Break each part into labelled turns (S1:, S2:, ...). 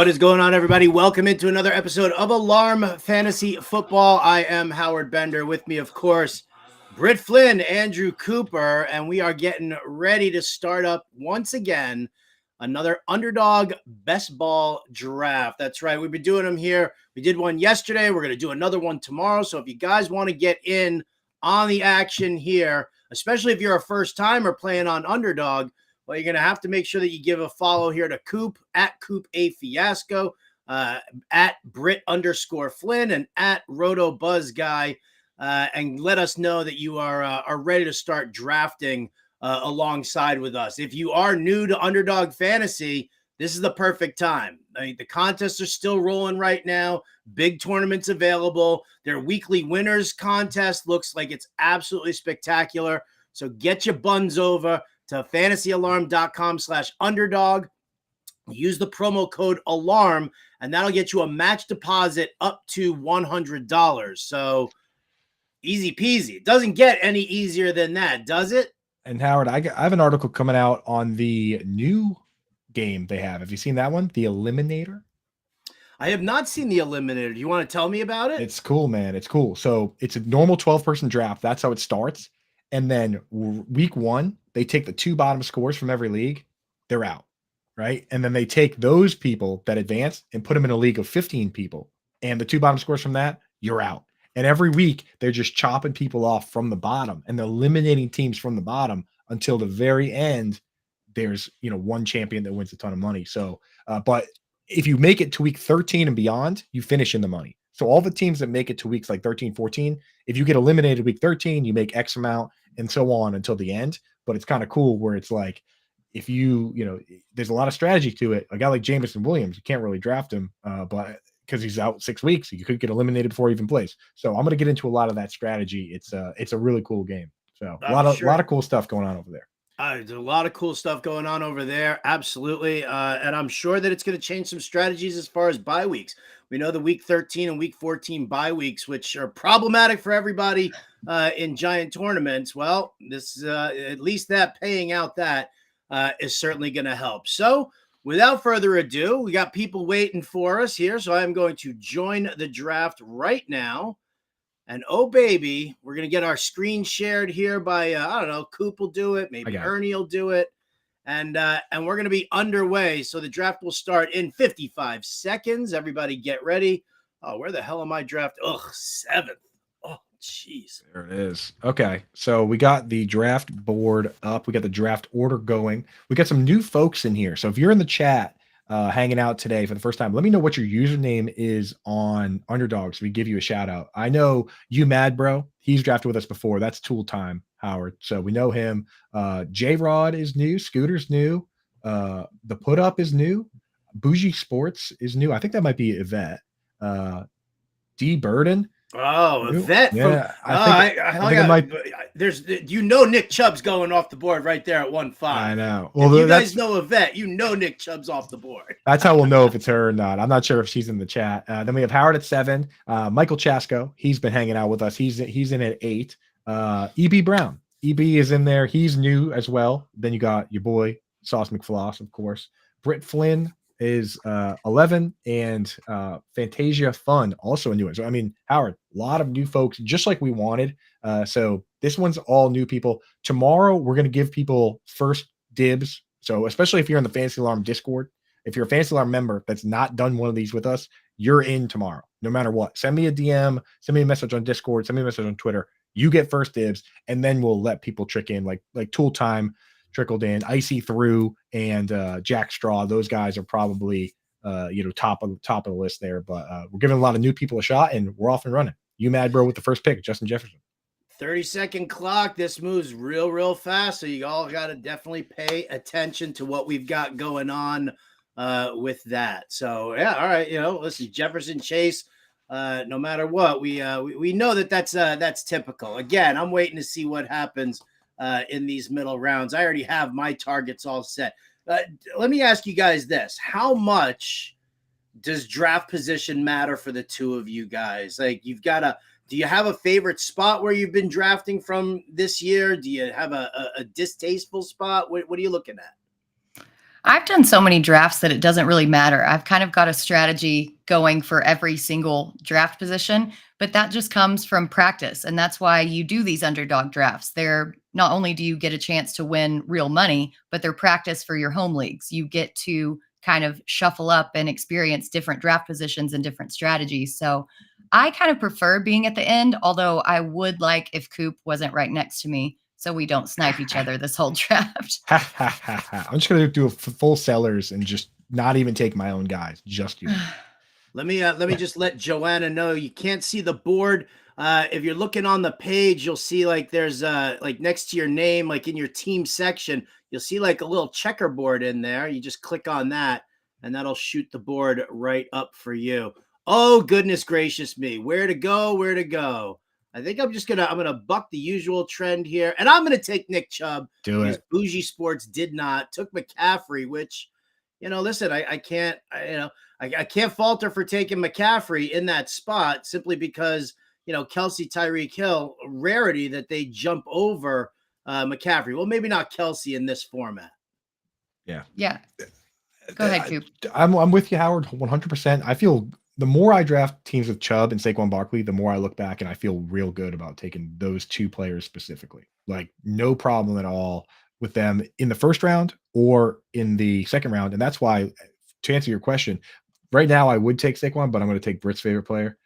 S1: What is going on, everybody? Welcome into another episode of Alarm Fantasy Football. I am Howard Bender. With me, of course, Britt Flinn Andrew Cooper, and we are getting ready to start up once again another Underdog Best Ball Draft. That's right. We've been doing them here. We did one yesterday. We're going to do another one tomorrow. So if you guys want to get in on the action here, especially if you're a first-timer playing on Underdog, well, you're going to have to make sure that you give a follow here to Coop, at Coop A Fiasco, at Britt_Flinn, and at Roto Buzz Guy, and let us know that you are ready to start drafting alongside with us. If you are new to Underdog Fantasy, this is the perfect time. I mean, the contests are still rolling right now. Big tournaments available. Their weekly winners contest looks like it's absolutely spectacular. So get your buns over to fantasyalarm.com/underdog. Use the promo code ALARM, and that'll get you a match deposit up to $100. So easy peasy. It doesn't get any easier than that, does it?
S2: And Howard, I have an article coming out on the new game they have. Have you seen that one? The Eliminator?
S1: I have not seen the Eliminator. Do you want to tell me about it?
S2: It's cool, man. It's cool. So it's a normal 12-person draft. That's how it starts. And then week one, they take the two bottom scores from every league. They're out, right? And then they take those people that advance and put them in a league of 15 people. And the two bottom scores from that, you're out. And every week, they're just chopping people off from the bottom and they're eliminating teams from the bottom until the very end. There's, one champion that wins a ton of money. So, but if you make it to week 13 and beyond, you finish in the money. So all the teams that make it to weeks like 13, 14, if you get eliminated week 13, you make X amount and so on until the end. But it's kind of cool where it's like, if there's a lot of strategy to it. A guy like Jameson Williams, you can't really draft him, but because he's out 6 weeks, you could get eliminated before he even plays. So I'm going to get into a lot of that strategy. It's a really cool game. So a lot of cool stuff going on over there.
S1: There's a lot of cool stuff going on over there. Absolutely. And I'm sure that it's going to change some strategies as far as bye weeks. We know the week 13 and week 14 bye weeks, which are problematic for everybody in giant tournaments. Well, this at least that paying out that is certainly going to help. So without further ado, we got people waiting for us here. So I'm going to join the draft right now. And oh, baby, we're going to get our screen shared here by, I don't know, Coop will do it. Maybe Ernie will do it. And we're going to be underway. So the draft will start in 55 seconds. Everybody get ready. Oh, where the hell am I drafted? Ugh, 7th. Oh, jeez.
S2: There it is. Okay. So we got the draft board up. We got the draft order going. We got some new folks in here. So if you're in the chat, hanging out today for the first time, let me know what your username is on Underdog so we give you a shout out. I know you mad bro, he's drafted with us before. That's Tool Time, Howard, so we know him. J-Rod is new, Scooter's new, the Put Up is new, Bougie Sports is new. I think that might be Yvette. D Burden.
S1: Oh, Yvette.
S2: Yeah,
S1: I think it might. There's, Nick Chubb's going off the board right there at 1-5.
S2: I know.
S1: Well, if you guys know Yvette, Nick Chubb's off the board.
S2: That's how we'll know if it's her or not. I'm not sure if she's in the chat. Then we have Howard at 7. Michael Chasko, he's been hanging out with us. He's in at 8. EB Brown. EB is in there. He's new as well. Then you got your boy Sauce McFloss, of course. Britt Flinn is 11, and Fantasia Fun also a new one. So I mean, Howard, a lot of new folks, just like we wanted. So this one's all new people. Tomorrow we're going to give people first dibs. So especially if you're in the Fantasy Alarm Discord, if you're a Fantasy Alarm member that's not done one of these with us, you're in tomorrow, no matter what. Send me a DM, send me a message on Discord, send me a message on Twitter. You get first dibs, and then we'll let people trick in like Tool Time trickled in, Icy Through, and Jack Straw. Those guys are probably top of the list there. But we're giving a lot of new people a shot, and we're off and running. You mad bro with the first pick, Justin Jefferson.
S1: 30-second clock. This moves real fast, so you all got to definitely pay attention to what we've got going on with that. So yeah, all right. Listen, Jefferson Chase. No matter what, we know that's typical. Again, I'm waiting to see what happens in these middle rounds. I already have my targets all set. Let me ask you guys this: how much does draft position matter for the two of you guys? Like, do you have a favorite spot where you've been drafting from this year? Do you have a distasteful spot? What are you looking at?
S3: I've done so many drafts that it doesn't really matter. I've kind of got a strategy going for every single draft position, but that just comes from practice. And that's why you do these underdog drafts. They're not only do you get a chance to win real money, but they're practice for your home leagues. You get to kind of shuffle up and experience different draft positions and different strategies. So I kind of prefer being at the end, although I would like if Coop wasn't right next to me so we don't snipe each other this whole draft.
S2: I'm just gonna do a full sellers and just not even take my own guys, just you.
S1: Let me just let Joanna know you can't see the board. If you're looking on the page, you'll see like there's like next to your name, like in your team section, you'll see like a little checkerboard in there. You just click on that, and that'll shoot the board right up for you. Oh, goodness gracious me. Where to go? Where to go? I think I'm gonna buck the usual trend here, and I'm gonna take Nick Chubb.
S2: Do
S1: because
S2: it.
S1: Bougie Sports did not. Took McCaffrey, which, listen, I can't, I can't falter for taking McCaffrey in that spot simply because, Kelsey, Tyreek Hill, rarity that they jump over McCaffrey. Well, maybe not Kelsey in this format.
S2: Yeah.
S3: Yeah. Go ahead, Coop.
S2: I'm with you, Howard, 100%. I feel the more I draft teams with Chubb and Saquon Barkley, the more I look back and I feel real good about taking those two players specifically. Like, no problem at all with them in the first round or in the second round. And that's why, to answer your question, right now I would take Saquon, but I'm going to take Britt's favorite player.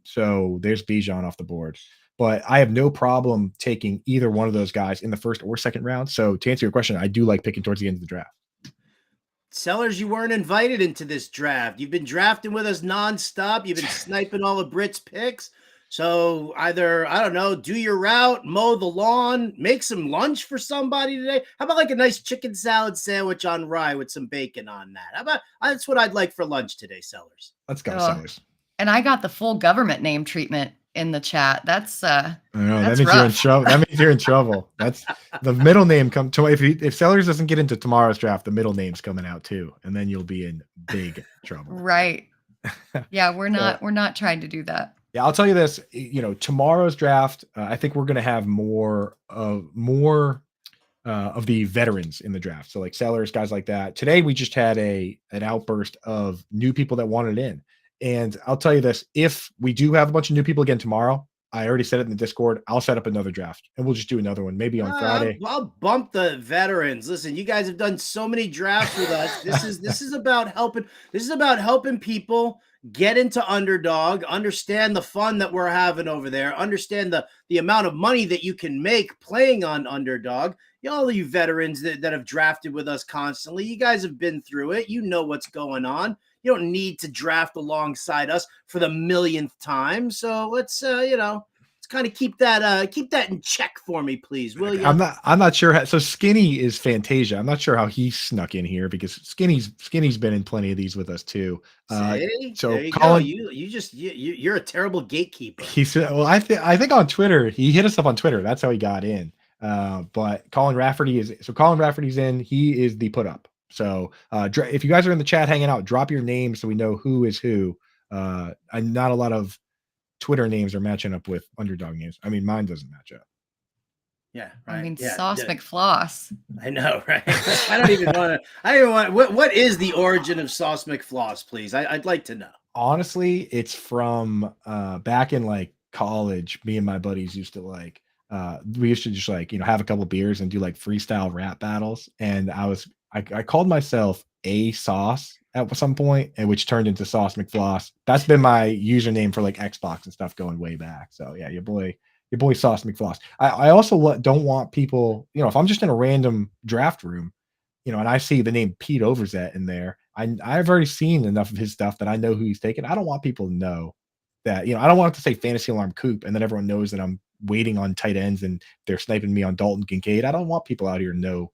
S2: So there's Bijan off the board. But I have no problem taking either one of those guys in the first or second round. So to answer your question, I do like picking towards the end of the draft.
S1: Sellers, you weren't invited into this draft. You've been drafting with us nonstop. You've been sniping all of Britt's picks. So either, I don't know, do your route, mow the lawn, make some lunch for somebody today. How about like a nice chicken salad sandwich on rye with some bacon on that? How about that's what I'd like for lunch today, Sellers.
S2: Let's go, Sellers.
S3: And I got the full government name treatment in the chat. That's
S2: I know,
S3: that's
S2: that means
S3: rough.
S2: you're in trouble. That means you're in trouble. That's the middle name come to if Sellers doesn't get into tomorrow's draft, the middle name's coming out too, and then you'll be in big trouble.
S3: Right. Yeah, we're not trying to do that.
S2: Yeah, I'll tell you this. Tomorrow's draft, I think we're going to have more of the veterans in the draft. So like Sellers, guys like that. Today we just had an outburst of new people that wanted in. And I'll tell you this, if we do have a bunch of new people again tomorrow, I already said it in the Discord, I'll set up another draft and we'll just do another one, maybe on Friday.
S1: I'll bump the veterans. Listen, you guys have done so many drafts with us. This is about helping. This is about helping people get into Underdog, understand the fun that we're having over there, understand the amount of money that you can make playing on Underdog. All of you veterans that have drafted with us constantly, you guys have been through it. You know what's going on. You don't need to draft alongside us for the millionth time. So let's kind of keep that in check for me, please, will you?
S2: I'm not sure so Skinny is Fantasia. I'm not sure how he snuck in here because Skinny's been in plenty of these with us too.
S1: So there you
S2: Colin,
S1: go. You're a terrible gatekeeper.
S2: He said, well, I think on Twitter, he hit us up on Twitter. That's how he got in. But Colin Rafferty's in. He is the put up. So if you guys are in the chat hanging out, drop your name so we know who is who. Not a lot of Twitter names are matching up with Underdog names. I mean, mine doesn't match up.
S1: Yeah, right.
S3: I mean,
S1: yeah,
S3: Sauce McFloss.
S1: I know, right? I don't even want. What is the origin of Sauce McFloss, please? I'd like to know.
S2: Honestly, it's from back in like college. Me and my buddies used to we used to just have a couple beers and do like freestyle rap battles. And I called myself A Sauce at some point, and which turned into Sauce McFloss. That's been my username for like Xbox and stuff going way back. So yeah, your boy Sauce McFloss. I also don't want people, if I'm just in a random draft room, and I see the name Pete Overzet in there, I've already seen enough of his stuff that I know who he's taking. I don't want people to know that, I don't want it to say Fantasy Alarm Coop and then everyone knows that I'm waiting on tight ends and they're sniping me on Dalton Kincaid. I don't want people out here to know.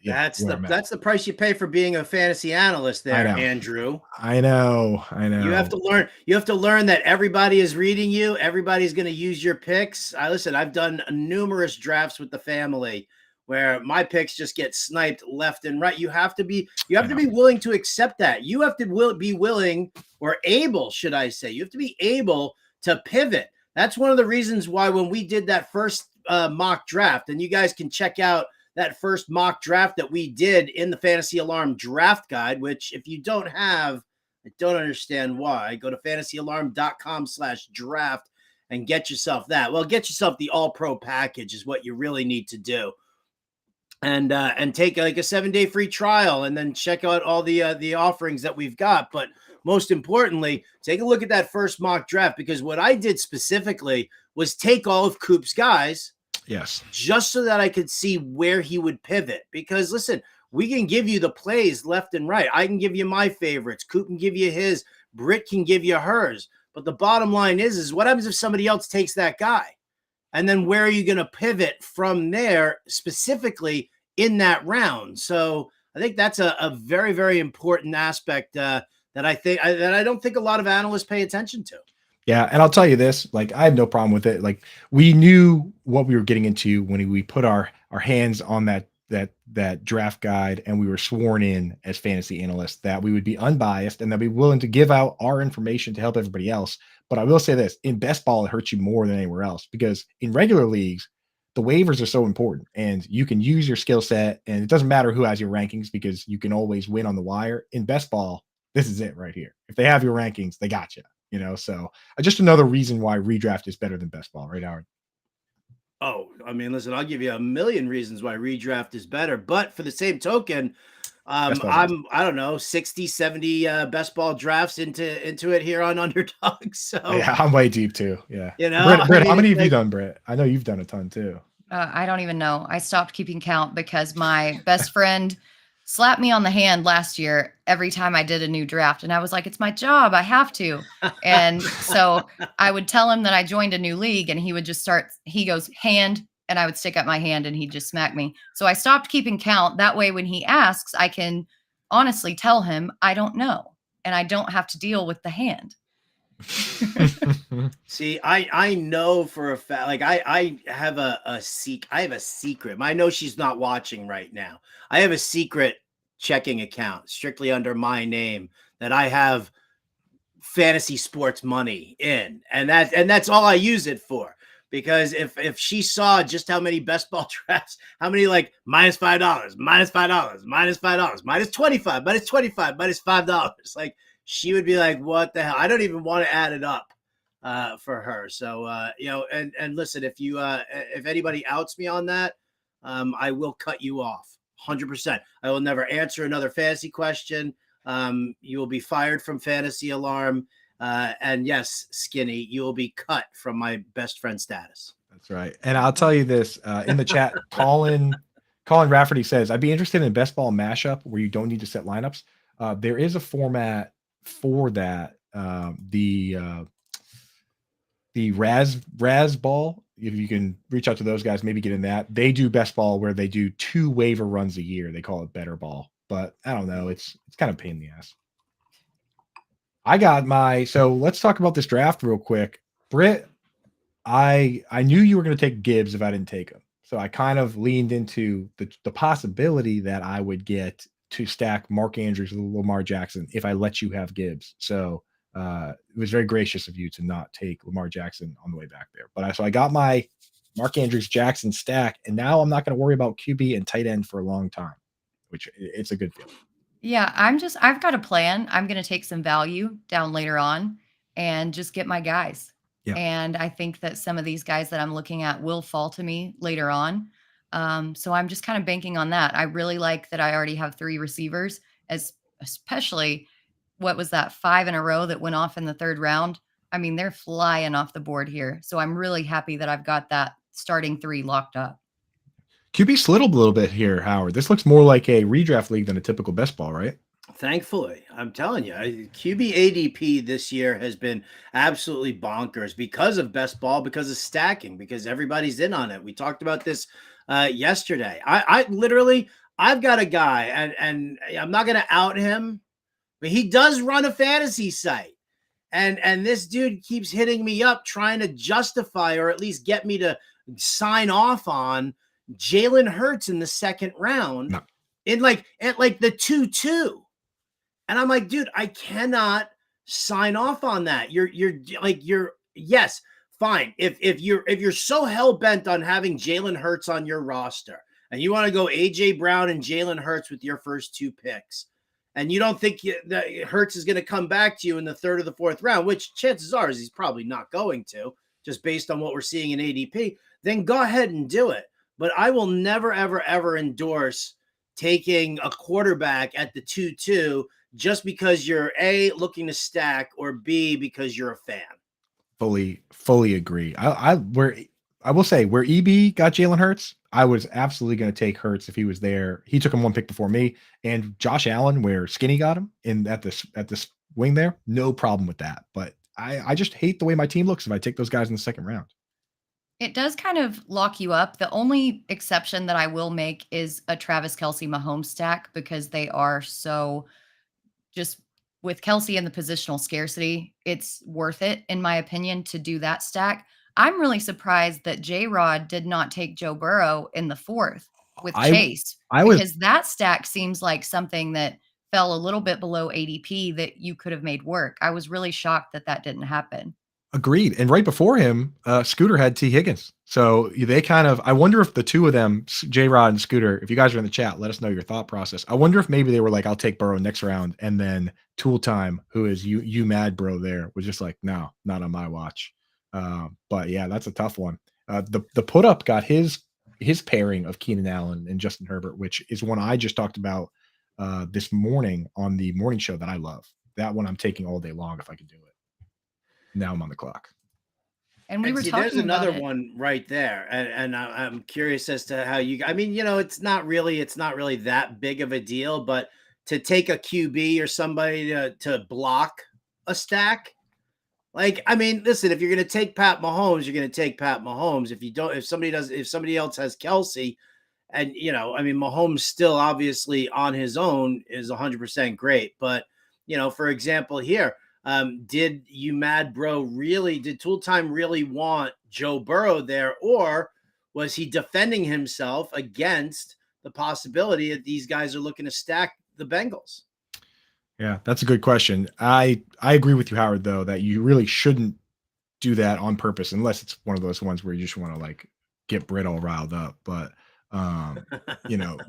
S1: That's the price you pay for being a fantasy analyst there, Andrew.
S2: I know.
S1: You have to learn that everybody is reading you. Everybody's going to use your picks. I've done numerous drafts with the family where my picks just get sniped left and right. You have to be willing to accept that. You have to be willing or able, should I say, you have to be able to pivot. That's one of the reasons why when we did that first mock draft, and you guys can check out that first mock draft that we did in the Fantasy Alarm draft guide, which if you don't have, I don't understand why. Go to fantasyalarm.com/draft and get yourself that. Well, get yourself the all-pro package is what you really need to do. And take like a 7-day free trial and then check out all the offerings that we've got. But most importantly, take a look at that first mock draft, because what I did specifically was take all of Coop's guys.
S2: Yes.
S1: Just so that I could see where he would pivot. Because listen, we can give you the plays left and right. I can give you my favorites. Coop can give you his. Britt can give you hers. But the bottom line is what happens if somebody else takes that guy? And then where are you going to pivot from there, specifically in that round? So I think that's a very, very important aspect that I don't think a lot of analysts pay attention to.
S2: Yeah, and I'll tell you this, like I have no problem with it. Like we knew what we were getting into when we put our hands on that draft guide and we were sworn in as fantasy analysts, that we would be unbiased and that we'd be willing to give out our information to help everybody else. But I will say this, in best ball, it hurts you more than anywhere else, because in regular leagues, the waivers are so important and you can use your skill set and it doesn't matter who has your rankings because you can always win on the wire. In best ball, this is it right here. If they have your rankings, they got you. So just another reason why redraft is better than best ball, right, Howard?
S1: Oh, I mean, listen, I'll give you a million reasons why redraft is better, but for the same token, I don't know, 60, 70 best ball drafts into it here on Underdog. So
S2: yeah, I'm way deep too. Yeah.
S1: Britt,
S2: how many have you done, Britt? I know you've done a ton too.
S3: I don't even know. I stopped keeping count because my best friend slapped me on the hand last year every time I did a new draft. And I was like, it's my job. I have to. And so I would tell him that I joined a new league and he would just he goes, hand. And I would stick up my hand and he'd just smack me. So I stopped keeping count. That way, when he asks, I can honestly tell him, I don't know. And I don't have to deal with the hand.
S1: See, I know for a fact, like I have a secret. I know she's not watching right now. I have a secret checking account strictly under my name that I have fantasy sports money in, and that's all I use it for. Because if she saw just how many best ball drafts, how many like -$5, -$5, -$5, -25, -25, -$5, like she would be like, what the hell? I don't even want to add it up for her. So, and listen, if anybody outs me on that, I will cut you off 100%. I will never answer another fantasy question. You will be fired from Fantasy Alarm. And yes, Skinny, you will be cut from my best friend status.
S2: That's right. And I'll tell you this, in the chat, Colin Rafferty says, I'd be interested in best ball mashup where you don't need to set lineups. There is a format for that. The Raz ball, if you can reach out to those guys, maybe get in that. They do best ball where they do 2 waiver runs a year. They call it better ball, but I don't know. It's kind of a pain in the ass. So let's talk about this draft real quick. Britt, I knew you were going to take Gibbs if I didn't take him. So I kind of leaned into the possibility that I would get to stack Mark Andrews with Lamar Jackson if I let you have Gibbs. So it was very gracious of you to not take Lamar Jackson on the way back there. But so I got my Mark Andrews Jackson stack, and now I'm not going to worry about QB and tight end for a long time, which it's a good feeling.
S3: Yeah, I've got a plan. I'm going to take some value down later on and just get my guys. Yeah. And I think that some of these guys that I'm looking at will fall to me later on. So I'm just kind of banking on that. I really like that I already have 3 receivers, especially what was that 5 in a row that went off in the 3rd round. I mean, they're flying off the board here. So I'm really happy that I've got that starting 3 locked up.
S2: QB slid a little bit here, Howard. This looks more like a redraft league than a typical best ball, right?
S1: Thankfully, I'm telling you, QB ADP this year has been absolutely bonkers because of best ball, because of stacking, because everybody's in on it. We talked about this yesterday. I've got a guy, and I'm not going to out him, but he does run a fantasy site. And this dude keeps hitting me up trying to justify or at least get me to sign off on Jalen Hurts in the 2nd round at the 2-2. And I'm like, dude, I cannot sign off on that. Yes, fine. If you're so hell bent on having Jalen Hurts on your roster and you want to go AJ Brown and Jalen Hurts with your first 2 picks, and you don't think that Hurts is going to come back to you in the 3rd or the 4th round, which chances are is he's probably not going to, just based on what we're seeing in ADP, then go ahead and do it. But I will never, ever, ever endorse taking a quarterback at the 2-2 just because you're A, looking to stack, or B, because you're a fan.
S2: Fully agree. I will say where EB got Jalen Hurts, I was absolutely going to take Hurts if he was there. He took him 1 pick before me, and Josh Allen, where Skinny got him at this wing there, no problem with that. But I just hate the way my team looks if I take those guys in the 2nd round.
S3: It does kind of lock you up. The only exception that I will make is a Travis Kelce Mahomes stack, because they are so just with Kelce and the positional scarcity, it's worth it, in my opinion, to do that stack. I'm really surprised that J-Rod did not take Joe Burrow in the 4th with Chase, because that stack seems like something that fell a little bit below ADP that you could have made work. I was really shocked that that didn't happen.
S2: Agreed. And right before him, Scooter had T. Higgins. So they kind of, I wonder if the two of them, J-Rod and Scooter, if you guys are in the chat, let us know your thought process. I wonder if maybe they were like, I'll take Burrow next round. And then Tool Time, who is you mad bro there, was just like, no, not on my watch. But yeah, that's a tough one. The put up got his pairing of Keenan Allen and Justin Herbert, which is one I just talked about this morning on the morning show that I love. That one I'm taking all day long if I can do it. Now I'm on the clock.
S3: And we were talking
S1: there's another
S3: about
S1: one right there. And I'm curious as to how I mean, it's not really that big of a deal, but to take a QB or somebody to block a stack, like, I mean, listen, if you're going to take Pat Mahomes, you're going to take Pat Mahomes. If somebody else has Kelce, and, I mean, Mahomes still obviously on his own is 100% great. But, for example, here, did Tool Time really want Joe Burrow there, or was he defending himself against the possibility that these guys are looking to stack the Bengals?
S2: Yeah, that's a good question. I agree with you, Howard, though, that you really shouldn't do that on purpose unless it's one of those ones where you just want to like get Britt all riled up. But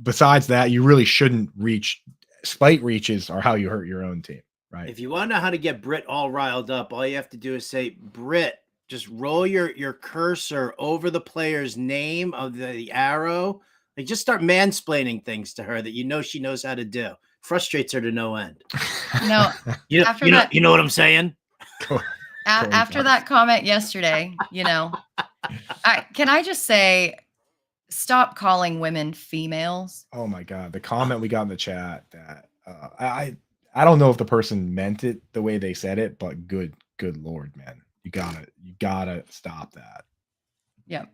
S2: besides that, you really shouldn't reach. Spite reaches are how you hurt your own team. Right.
S1: If you want to know how to get Britt all riled up, all you have to do is say, Britt, just roll your cursor over the player's name of the arrow. Like, just start mansplaining things to her that she knows how to do. Frustrates her to no end.
S3: No,
S1: you know what I'm saying?
S3: After that comment yesterday, can I just say, stop calling women females?
S2: Oh my God. The comment we got in the chat that I don't know if the person meant it the way they said it, but good Lord, man. You gotta stop that.
S3: Yeah.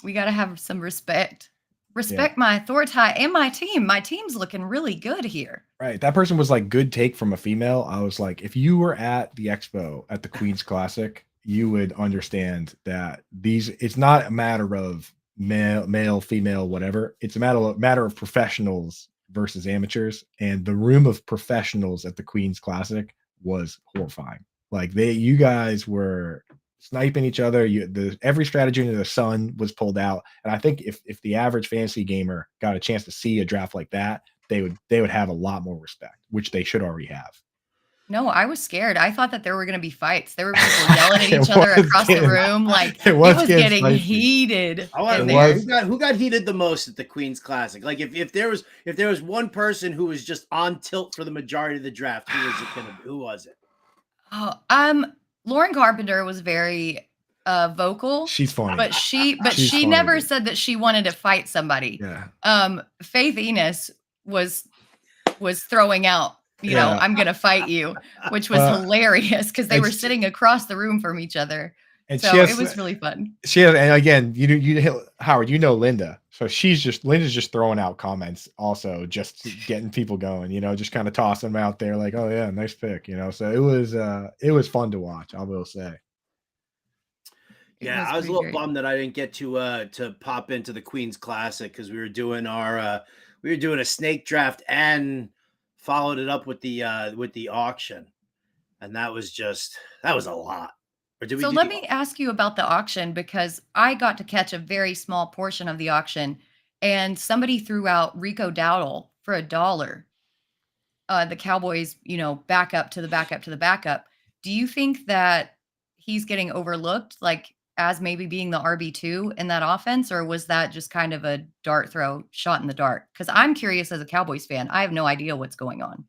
S3: We gotta have some respect. Respect my authority and my team. My team's looking really good here.
S2: Right. That person was like, good take from a female. I was like, if you were at the expo at the Queen's Classic, you would understand that it's not a matter of male, female, whatever. It's a matter of professionals versus amateurs, and the room of professionals at the Queen's Classic was horrifying. Like you guys were sniping each other. Every strategy under the sun was pulled out. And I think if the average fantasy gamer got a chance to see a draft like that, they would have a lot more respect, which they should already have.
S3: No, I was scared. I thought that there were going to be fights. There were people yelling at each other across the room. Like it was getting spicy. Heated.
S1: Who got heated the most at the Queen's Classic? Like if there was one person who was just on tilt for the majority of the draft, who was it?
S3: Oh, Lauren Carpenter was very vocal.
S2: She's funny.
S3: But she never said that she wanted to fight somebody.
S2: Yeah.
S3: Faith Enos was throwing out, I'm going to fight you, which was hilarious because they were sitting across the room from each other. And so it was really fun.
S2: And again, you Howard, Linda. So Linda's just throwing out comments, also just getting people going, just kind of tossing them out there like, oh yeah, nice pick, So it was fun to watch, I will say.
S1: Yeah, I was a little bummed that I didn't get to pop into the Queen's Classic because we were doing a snake draft and followed it up with the auction, and that was a lot.
S3: Let me ask you about the auction, because I got to catch a very small portion of the auction, and somebody threw out Rico Dowdle for $1. The Cowboys, backup to the backup to the backup. Do you think that he's getting overlooked, like as maybe being the RB2 in that offense, or was that just kind of a dart throw shot in the dark? Because I'm curious as a Cowboys fan, I have no idea what's going on.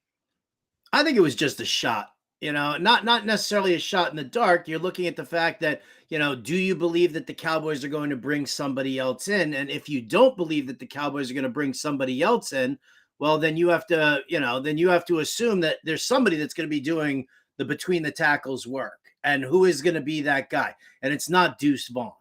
S1: I think it was just a shot, not necessarily a shot in the dark. You're looking at the fact that, do you believe that the Cowboys are going to bring somebody else in? And if you don't believe that the Cowboys are going to bring somebody else in, well, then you have to assume that there's somebody that's going to be doing the between the tackles work. And who is going to be that guy? And it's not Deuce Vaughn.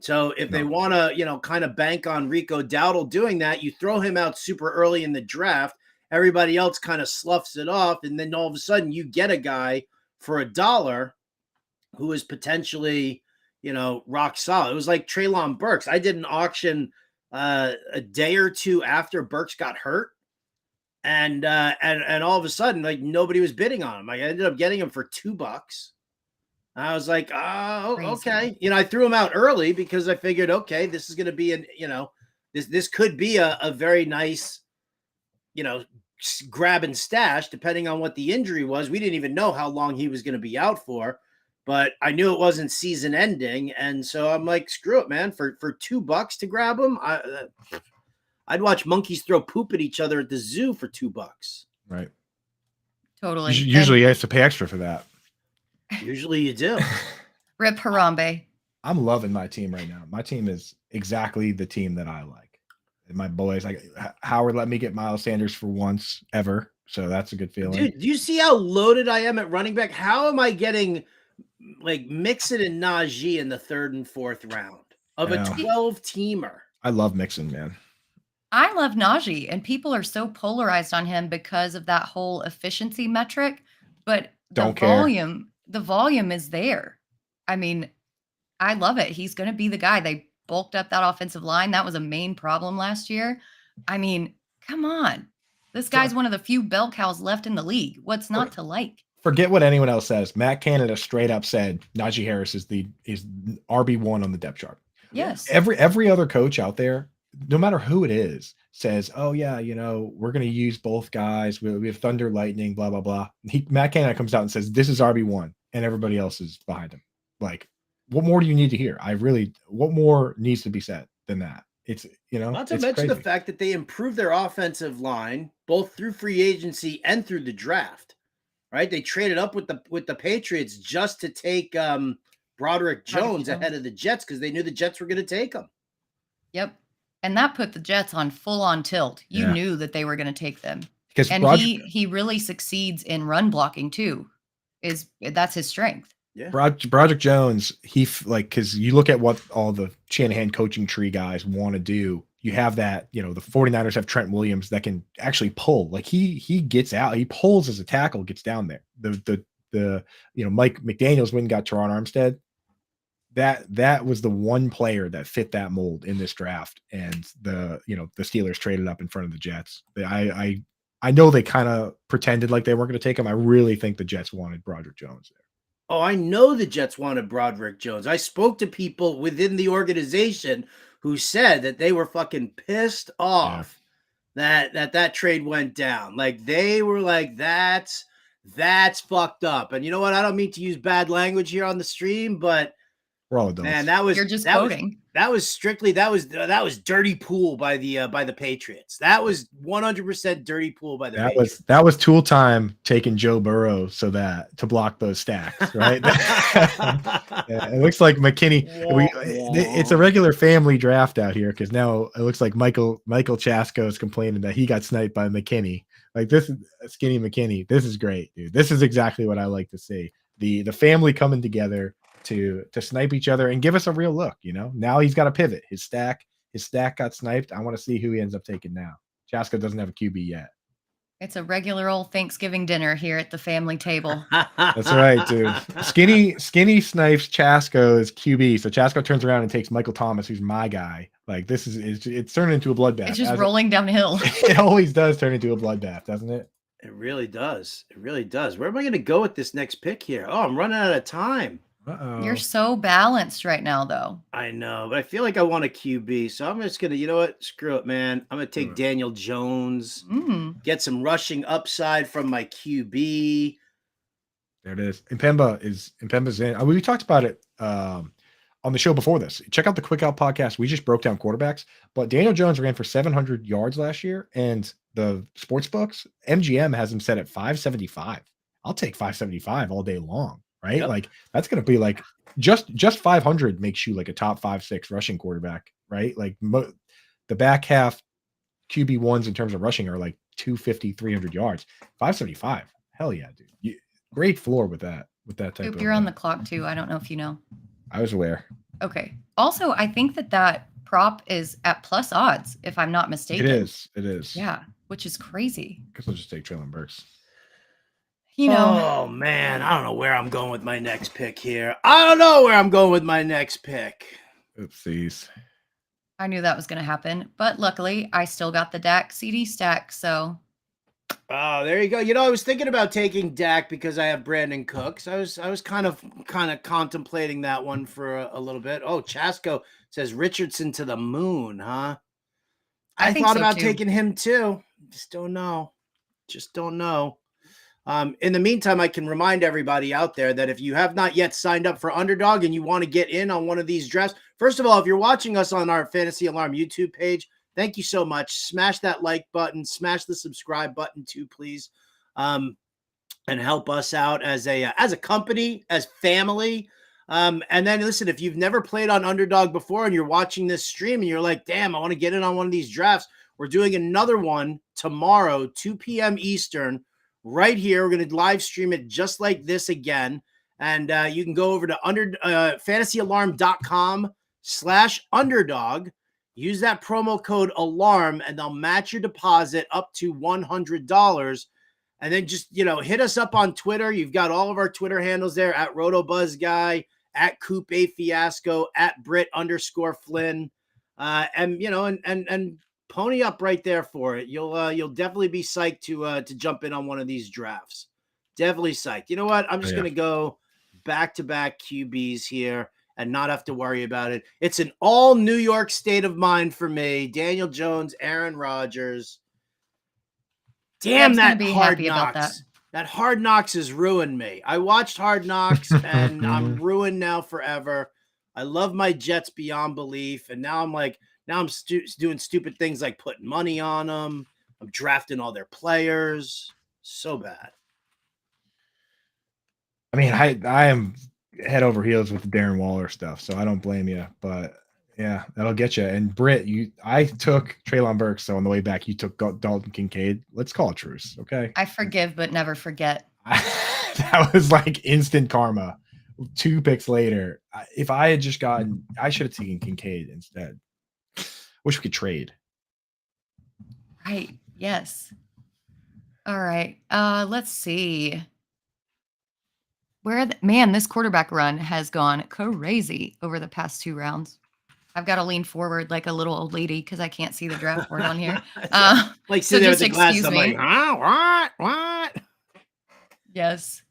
S1: So if they want to, kind of bank on Rico Dowdle doing that, you throw him out super early in the draft. Everybody else kind of sloughs it off. And then all of a sudden you get a guy for $1 who is potentially, rock solid. It was like Treylon Burks. I did an auction a day or two after Burks got hurt. And all of a sudden, like, nobody was bidding on him. I ended up getting him for $2. I was like, oh, okay. I threw him out early because I figured, okay, this is going to be this could be a very nice, grab and stash, depending on what the injury was. We didn't even know how long he was going to be out for, but I knew it wasn't season ending. And so I'm like, screw it, man, for $2 to grab him. I'd watch monkeys throw poop at each other at the zoo for $2.
S2: Right.
S3: Totally.
S2: Usually you have to pay extra for that.
S1: Usually you do.
S3: Rip Harambe.
S2: I'm loving my team right now. My team is exactly the team that I like. And my boys, like Howard let me get Miles Sanders for once ever. So that's a good feeling.
S1: Dude, do you see how loaded I am at running back? How am I getting like Mixon and Najee in the 3rd and 4th round of a 12-teamer?
S2: I love Mixon, man.
S3: I love Najee, and people are so polarized on him because of that whole efficiency metric, but the volume is there. I mean, I love it. He's going to be the guy. They bulked up that offensive line. That was a main problem last year. I mean, come on. This guy's one of the few bell cows left in the league. What's not to like?
S2: Forget what anyone else says. Matt Canada straight up said Najee Harris is RB1 on the depth chart.
S3: Yes.
S2: Every other coach out there, no matter who it is, says, oh yeah, we're going to use both guys. We have Thunder, Lightning, blah, blah, blah. Matt Canada comes out and says, this is RB1, and everybody else is behind him. Like, what more do you need to hear? What more needs to be said than that? It's,
S1: not to mention the fact that they improved their offensive line, both through free agency and through the draft, right? They traded up with the Patriots just to take Broderick Jones ahead of the Jets because they knew the Jets were going to take him.
S3: Yep. And that put the Jets on full-on tilt. You knew that they were going to take them.
S2: Because
S3: he really succeeds in run blocking too. That's his strength.
S1: Yeah.
S2: Broderick Jones, because you look at what all the Shanahan coaching tree guys want to do. You have that, the 49ers have Trent Williams that can actually pull. Like he gets out, he pulls as a tackle, gets down there. Mike McDaniels went and got Teron Armstead. That was the one player that fit that mold in this draft, and the Steelers traded up in front of the Jets. I know they kind of pretended like they weren't going to take him. I really think the Jets wanted Broderick Jones there.
S1: Oh, I know the Jets wanted Broderick Jones. I spoke to people within the organization who said that they were fucking pissed off that trade went down. Like they were like, that's fucked up. And you know what? I don't mean to use bad language here on the stream, but
S2: we're all adults.
S1: Man, that was
S3: you're just quoting.
S1: That was dirty pool by the Patriots. That was 100% dirty pool by the Patriots.
S2: That was tool time taking Joe Burrow to block those stacks, right? It looks like McKinney. It's a regular family draft out here because now it looks like Michael Chasko is complaining that he got sniped by McKinney. Like this is skinny McKinney. This is great, dude. This is exactly what I like to see. The family coming together to snipe each other and give us a real look. Now he's got to pivot. His stack got sniped. I want to see who he ends up taking now. Chaska doesn't have a QB yet.
S3: It's a regular old Thanksgiving dinner here at the family table.
S2: That's right, dude. Skinny snipes Chasko's QB. So Chasko turns around and takes Michael Thomas, who's my guy. Like it's turned into a bloodbath.
S3: It's just rolling downhill.
S2: It always does turn into a bloodbath, doesn't it?
S1: It really does. It really does. Where am I going to go with this next pick here? Oh, I'm running out of time.
S3: You're so balanced right now, though.
S1: I know, but I feel like I want a QB, so I'm just gonna, you know what? Screw it, man. I'm gonna take Daniel Jones, get some rushing upside from my QB.
S2: There it is. Impemba's in. We talked about it on the show before this. Check out the Quick Out podcast. We just broke down quarterbacks, but Daniel Jones ran for 700 yards last year, and the sports books MGM has him set at 575. I'll take 575 all day long, right?
S1: Yep.
S2: Like that's going to be like just 500 makes you like a top 5-6 rushing quarterback, right? Like the back half QB ones in terms of rushing are like 250, 300 yards. 575. Hell yeah, dude. Great floor with that type
S3: Oop,
S2: of.
S3: you're on the clock too. I don't know if you know.
S2: I was aware.
S3: Okay. Also, I think that prop is at plus odds, if I'm not mistaken.
S2: It is. It is.
S3: Yeah, which is crazy.
S2: I guess I'll just take Treylon Burks.
S3: You know.
S1: Oh man, I don't know where I'm going with my next pick here. Oopsies.
S3: I knew that was going to happen, but luckily I still got the Dak CD stack, so.
S1: Oh, there you go. You know, I was thinking about taking Dak because I have Brandon Cooks. I was kind of contemplating that one for a little bit. Oh, Chasko says Richardson to the moon, huh? I thought about taking him too. Just don't know. In the meantime, I can remind everybody out there that if you have not yet signed up for Underdog and you want to get in on one of these drafts, first of all, if you're watching us on our Fantasy Alarm YouTube page, thank you so much. Smash that like button, smash the subscribe button too, please, and help us out as a company, as family. And then listen, if you've never played on Underdog before and you're watching this stream and you're like, damn, I want to get in on one of these drafts, we're doing another one tomorrow, 2 p.m. Eastern, right here. We're going to live stream it just like this again. And you can go over to fantasyalarm.com/underdog. Use that promo code ALARM and they'll match your deposit up to $100. And then just, hit us up on Twitter. You've got all of our Twitter handles there at RotoBuzzGuy, at Coop A Fiasco, at Britt_Flinn. And pony up right there for it. You'll definitely be psyched to jump in on one of these drafts. Definitely psyched. You know what? I'm just going to go back-to-back QBs here and not have to worry about it. It's an all New York state of mind for me. Daniel Jones, Aaron Rodgers. Damn, that Hard Knocks. That Hard Knocks has ruined me. I watched Hard Knocks, and I'm ruined now forever. I love my Jets beyond belief, and now I'm doing stupid things like putting money on them. I'm drafting all their players. So bad.
S2: I mean, I am head over heels with the Darren Waller stuff, so I don't blame you. But yeah, that'll get you. And Britt, I took Treylon Burks, so on the way back, you took Dalton Kincaid. Let's call a truce, okay?
S3: I forgive but never forget.
S2: That was like instant karma. 2 picks later, if I had just gotten, I should have taken Kincaid instead. Wish we could trade.
S3: Right. Yes. All right. Let's see. This quarterback run has gone crazy over the past 2 rounds. I've got to lean forward like a little old lady because I can't see the draft board on here.
S1: Like sitting there with the glasses, I'm like, huh? What?
S3: Yes.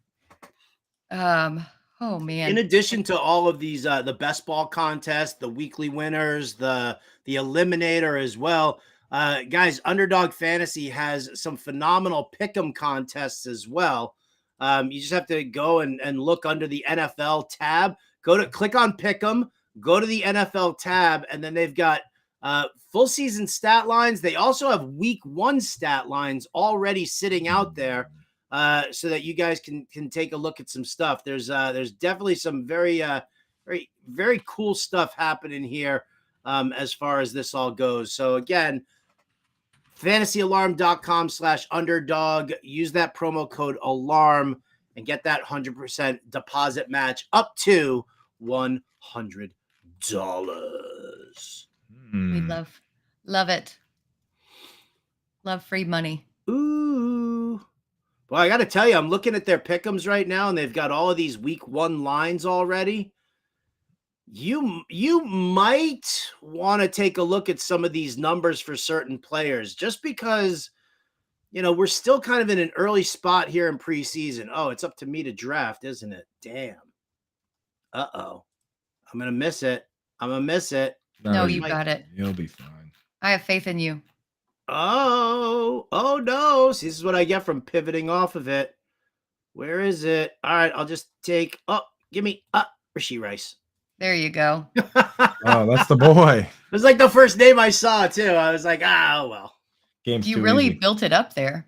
S3: Oh man.
S1: In addition to all of these, the best ball contest, the weekly winners, the eliminator as well, guys, Underdog Fantasy has some phenomenal pick'em contests as well. You just have to go and look under the NFL tab. Click on pick'em, go to the NFL tab, and then they've got full season stat lines. They also have week 1 stat lines already sitting out there. So that you guys can take a look at some stuff. There's definitely some very, very, very cool stuff happening here as far as this all goes. So again, fantasyalarm.com/underdog. Use that promo code ALARM and get that 100% deposit match up to $100.
S3: We love it. Love free money.
S1: Ooh. Well, I got to tell you, I'm looking at their pick'ems right now, and they've got all of these week 1 lines already. You might want to take a look at some of these numbers for certain players, just because, we're still kind of in an early spot here in preseason. Oh, it's up to me to draft, isn't it? Damn. Uh-oh. I'm going to miss it. I'm going to miss it.
S3: No, you got it.
S2: You'll be fine.
S3: I have faith in you.
S1: Oh no. See, this is what I get from pivoting off of it. Where is it? All right, I'll just take, give me, Rishi Rice.
S3: There you go.
S2: Oh, that's the boy.
S1: It was like the first name I saw, too. I was like, oh, well.
S2: Game's
S3: You
S2: too
S3: really
S2: easy.
S3: built it up there.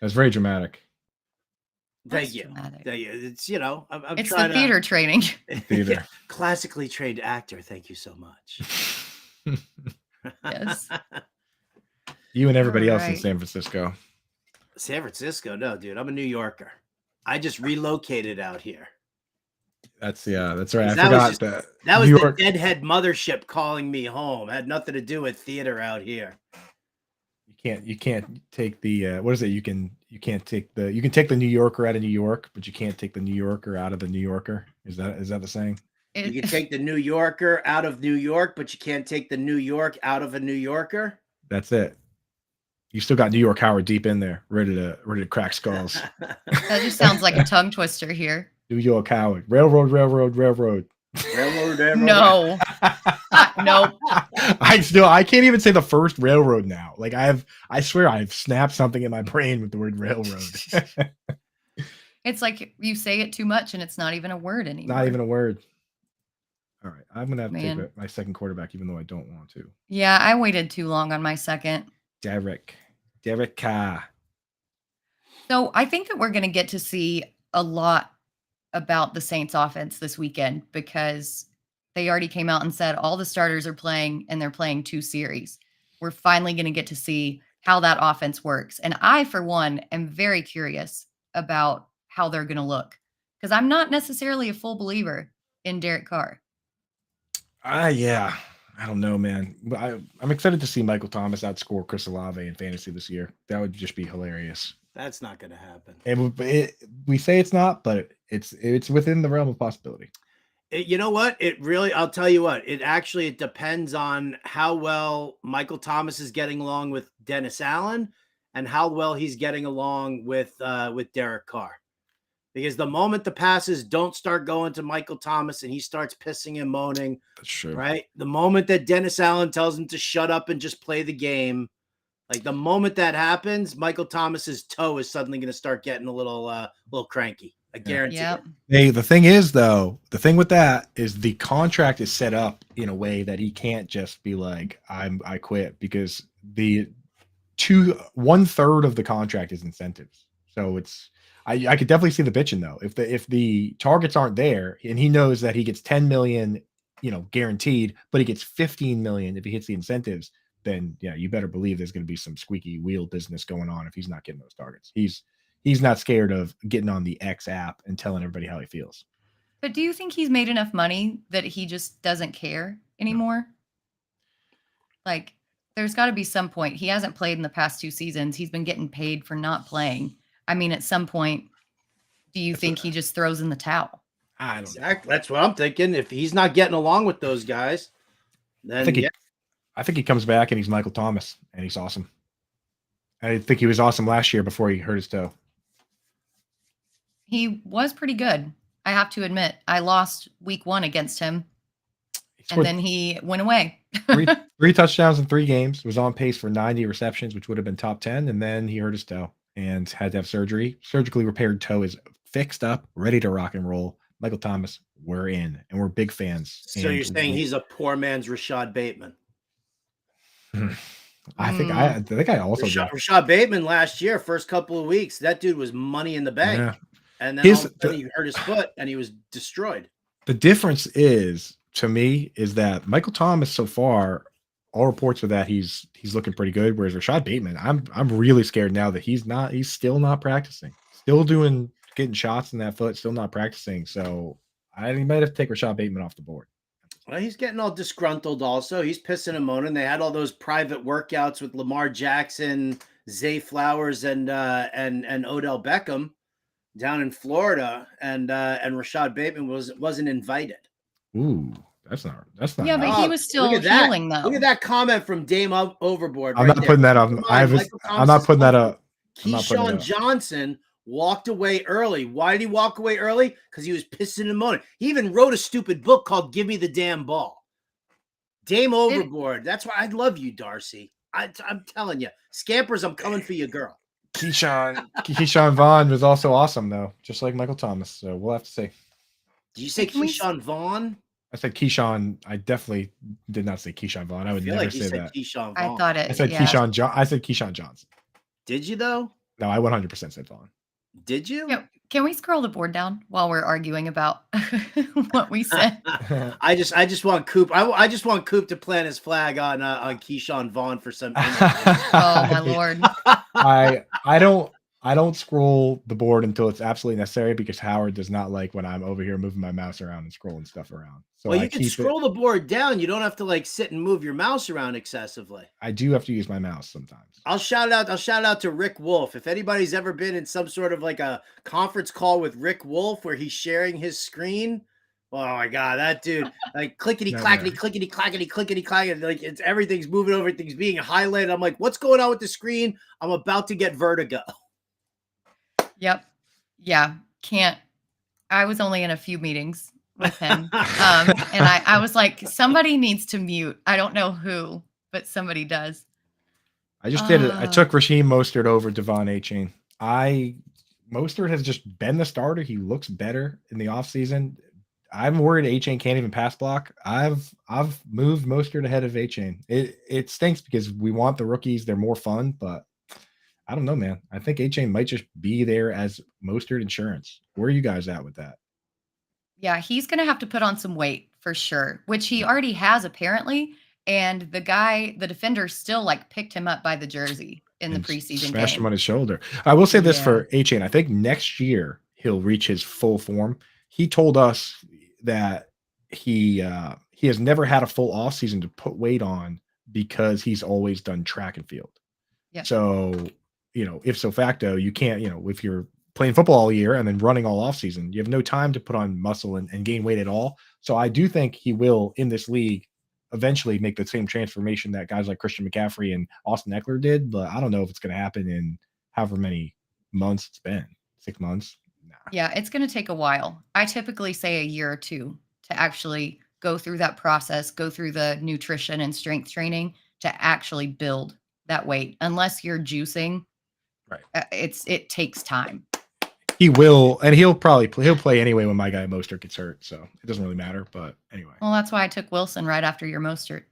S2: That's very dramatic.
S1: Thank you.
S3: Dramatic.
S1: It's, you know, I'm
S3: It's
S1: trying
S3: the theater training.
S2: Theater.
S1: Classically trained actor. Thank you so much.
S3: Yes.
S2: You and everybody else in
S3: Alright.
S2: San Francisco.
S1: San Francisco? No, dude. I'm a New Yorker. I just relocated out here.
S2: That's right. I
S1: That was
S2: forgot
S1: just-
S2: that.
S1: That was
S2: New
S1: the
S2: York.
S1: deadhead mothership calling me home. It had nothing to do with theater out here.
S2: You can't take the what is it? You can take the New Yorker out of New York, but you can't take the New Yorker out of the New Yorker. Is that the saying?
S1: You can take the New Yorker out of New York, but you can't take the New York out of a New Yorker.
S2: That's it. You still got New York Howard deep in there, ready to crack skulls.
S3: That just sounds like a tongue twister here.
S2: New York Howard. Railroad.
S1: Railroad.
S3: No. Nope.
S2: I can't even say the first railroad now. Like I swear I've snapped something in my brain with the word railroad.
S3: It's like you say it too much and it's not even a word anymore.
S2: Not even a word. All right, I'm gonna have to
S3: Man.
S2: take my second quarterback, even though I don't want to.
S3: Yeah, I waited too long on my second.
S2: Derek Carr.
S3: So I think that we're going to get to see a lot about the Saints offense this weekend because they already came out and said all the starters are playing and they're playing 2 series. We're finally going to get to see how that offense works. And I, for one, am very curious about how they're going to look because I'm not necessarily a full believer in Derek Carr.
S2: Yeah. I don't know, man. I'm excited to see Michael Thomas outscore Chris Olave in fantasy this year. That would just be hilarious.
S1: That's not going to happen.
S2: We say it's not, but it's within the realm of possibility.
S1: You know what? I'll tell you what, it depends on how well Michael Thomas is getting along with Dennis Allen and how well he's getting along with Derek Carr. Because the moment the passes don't start going to Michael Thomas and he starts pissing and moaning,
S2: That's true.
S1: right? The moment that Dennis Allen tells him to shut up and just play the game, like the moment that happens, Michael Thomas's toe is suddenly going to start getting a little cranky. I guarantee
S3: Yep.
S1: it.
S2: Hey, the thing is, though, the thing with that is the contract is set up in a way that he can't just be like, I quit, because the 1/3 of the contract is incentives. So I could definitely see the bitching though. If the targets aren't there and he knows that he gets 10 million, guaranteed, but he gets 15 million if he hits the incentives, then yeah, you better believe there's going to be some squeaky wheel business going on if he's not getting those targets. He's not scared of getting on the X app and telling everybody how he feels.
S3: But do you think he's made enough money that he just doesn't care anymore? Like, there's got to be some point. He hasn't played in the past 2 seasons. He's been getting paid for not playing. I mean, at some point, do you think he just throws in the towel?
S2: I don't know.
S1: Exactly. That's what I'm thinking. If he's not getting along with those guys, then
S2: I think he comes back and he's Michael Thomas and he's awesome. I think he was awesome last year before he hurt his toe.
S3: He was pretty good. I have to admit, I lost week 1 against him, and then he went away.
S2: three touchdowns in 3 games, was on pace for 90 receptions, which would have been top 10. And then he hurt his toe and had to have surgery. Surgically repaired toe is fixed up, ready to rock and roll. Michael Thomas, we're in, and we're big fans.
S1: So you're saying he's a poor man's Rashad Bateman?
S2: I think I also
S1: Rashad Bateman last year, first couple of weeks, that dude was money in the bank.
S2: Yeah.
S1: And then all of a sudden he hurt his foot and he was destroyed.
S2: The difference is, to me, is that Michael Thomas so far, all reports are that he's looking pretty good. Whereas Rashad Bateman, I'm really scared now that he's still not practicing, still getting shots in that foot, still not practicing. So I might have to take Rashad Bateman off the board.
S1: Well, he's getting all disgruntled also. He's pissing and moaning. They had all those private workouts with Lamar Jackson, Zay Flowers, and Odell Beckham down in Florida, and Rashad Bateman wasn't invited.
S2: Ooh, that's not.
S3: Yeah,
S2: nice.
S3: but he was still
S1: Look at that.
S3: healing though.
S1: Look at that comment from Dame Overboard.
S2: I'm not putting that up. I'm not putting that up.
S1: Keyshawn Johnson walked away early. Why did he walk away early? Because he was pissing and moaning. He even wrote a stupid book called Give Me the Damn Ball. Dame overboard. That's why I love you, Darcy. I'm telling you. Scampers, I'm coming for you, girl.
S2: Keyshawn Vaughn was also awesome, though, just like Michael Thomas. So we'll have to see.
S1: Did you say Keyshawn Vaughn?
S2: I said Keyshawn. I definitely did not say Keyshawn Vaughn. I would never say that.
S1: Keyshawn Vaughn.
S3: I thought it.
S2: I said Keyshawn. I said Keyshawn Johnson.
S1: Did you though?
S2: No, I 100% said Vaughn.
S1: Did you?
S3: Yeah. Can we scroll the board down while we're arguing about what we said?
S1: I just want Coop. I just want Coop to plant his flag on Keyshawn Vaughn for some.
S3: Oh my Lord!
S2: I don't scroll the board until it's absolutely necessary because Howard does not like when I'm over here moving my mouse around and scrolling stuff around. So
S1: well, you can scroll the board down. You don't have to like sit and move your mouse around excessively.
S2: I do have to use my mouse sometimes.
S1: I'll shout out to Rick Wolf. If anybody's ever been in some sort of like a conference call with Rick Wolf where he's sharing his screen, oh my God, that dude, like clickety clackety, clickety clackety, clickety clackety, like it's everything's moving over, everything's being highlighted. I'm like, what's going on with the screen? I'm about to get vertigo.
S3: Yep. Yeah. Can't. I was only in a few meetings with him. And I was like, somebody needs to mute. I don't know who, but somebody does.
S2: I just did it. I took Raheem Mostert over Devon Achane. Mostert has just been the starter. He looks better in the offseason. I'm worried Achane can't even pass block. I've moved Mostert ahead of Achane. It stinks because we want the rookies. They're more fun, but I don't know, man. I think Achane might just be there as Mostert insurance. Where are you guys at with that?
S3: Yeah, he's going to have to put on some weight for sure, which he already has apparently. And the defender still like picked him up by the jersey in the preseason
S2: smashed
S3: game.
S2: Him on his shoulder. I will say this for Achane. I think next year he'll reach his full form. He told us that he has never had a full off season to put weight on because he's always done track and field.
S3: Yeah.
S2: So, if so facto, you can't, if you're playing football all year and then running all off season, you have no time to put on muscle and gain weight at all. So I do think he will in this league eventually make the same transformation that guys like Christian McCaffrey and Austin Eckler did. But I don't know if it's going to happen in however many months it's been. 6 months. Nah.
S3: Yeah, it's going to take a while. I typically say a year or two to actually go through that process, go through the nutrition and strength training to actually build that weight. Unless you're juicing,
S2: right?
S3: It takes time.
S2: He will, and he'll play anyway when my guy Mostert gets hurt, so it doesn't really matter. But anyway,
S3: well, that's why I took Wilson right after your Mostert.